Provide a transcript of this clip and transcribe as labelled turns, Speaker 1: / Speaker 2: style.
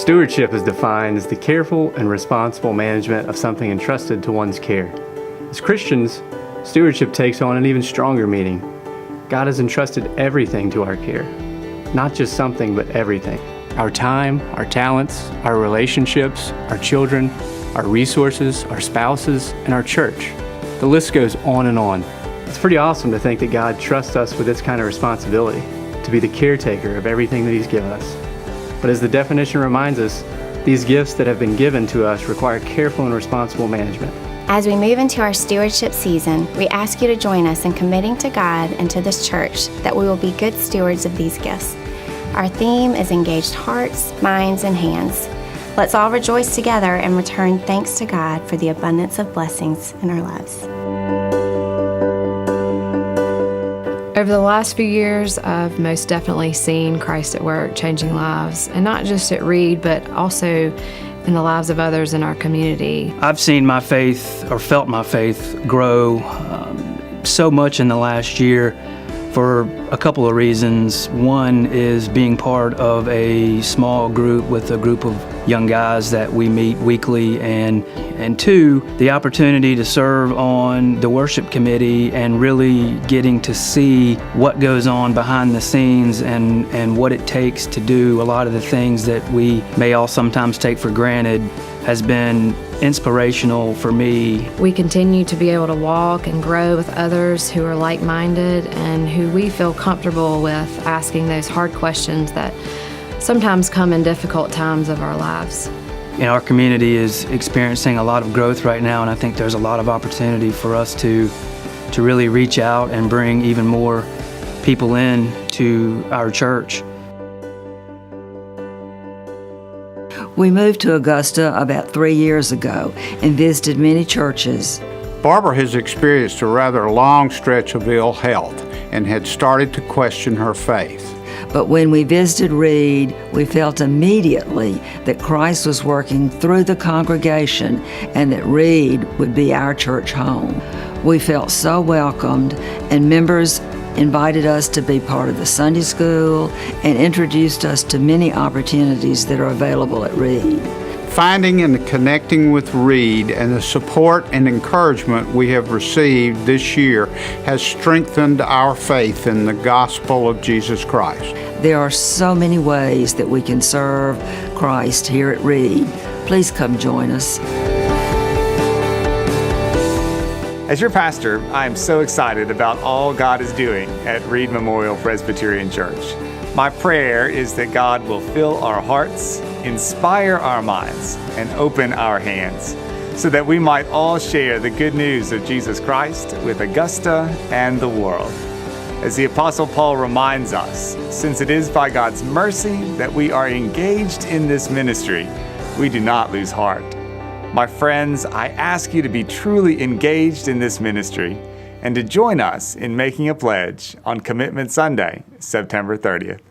Speaker 1: Stewardship is defined as the careful and responsible management of something entrusted to one's care. As Christians, stewardship takes on an even stronger meaning. God has entrusted everything to our care, not just something, but everything. Our time, our talents, our relationships, our children, our resources, our spouses, and our church. The list goes on and on. It's pretty awesome to think that God trusts us with this kind of responsibility, to be the caretaker of everything that He's given us. But as the definition reminds us, these gifts that have been given to us require careful and responsible management.
Speaker 2: As we move into our stewardship season, we ask you to join us in committing to God and to this church that we will be good stewards of these gifts. Our theme is engaged hearts, minds, and hands. Let's all rejoice together and return thanks to God for the abundance of blessings in our lives.
Speaker 3: Over the last few years, I've most definitely seen Christ at work, changing lives, and not just at Reid, but also in the lives of others in our community.
Speaker 4: I've seen my faith, or felt my faith, grow so much in the last year for a couple of reasons. One is being part of a small group with a group of young guys that we meet weekly, and two, the opportunity to serve on the worship committee and really getting to see what goes on behind the scenes and what it takes to do a lot of the things that we may all sometimes take for granted has been inspirational for me.
Speaker 3: We continue to be able to walk and grow with others who are like-minded and who we feel comfortable with asking those hard questions that sometimes come in difficult times of our lives.
Speaker 4: Our community is experiencing a lot of growth right now, and I think there's a lot of opportunity for us to really reach out and bring even more people in to our church.
Speaker 5: We moved to Augusta about 3 years ago and visited many churches.
Speaker 6: Barbara has experienced a rather long stretch of ill health and had started to question her faith.
Speaker 5: But when we visited Reid, we felt immediately that Christ was working through the congregation and that Reid would be our church home. We felt so welcomed, and members invited us to be part of the Sunday school and introduced us to many opportunities that are available at Reid.
Speaker 6: Finding and connecting with Reid and the support and encouragement we have received this year has strengthened our faith in the gospel of Jesus Christ.
Speaker 5: There are so many ways that we can serve Christ here at Reid. Please come join us.
Speaker 7: As your pastor, I am so excited about all God is doing at Reid Memorial Presbyterian Church. My prayer is that God will fill our hearts, inspire our minds, and open our hands, so that we might all share the good news of Jesus Christ with Augusta and the world. As the Apostle Paul reminds us, since it is by God's mercy that we are engaged in this ministry, we do not lose heart. My friends, I ask you to be truly engaged in this ministry and to join us in making a pledge on Commitment Sunday, September 30th.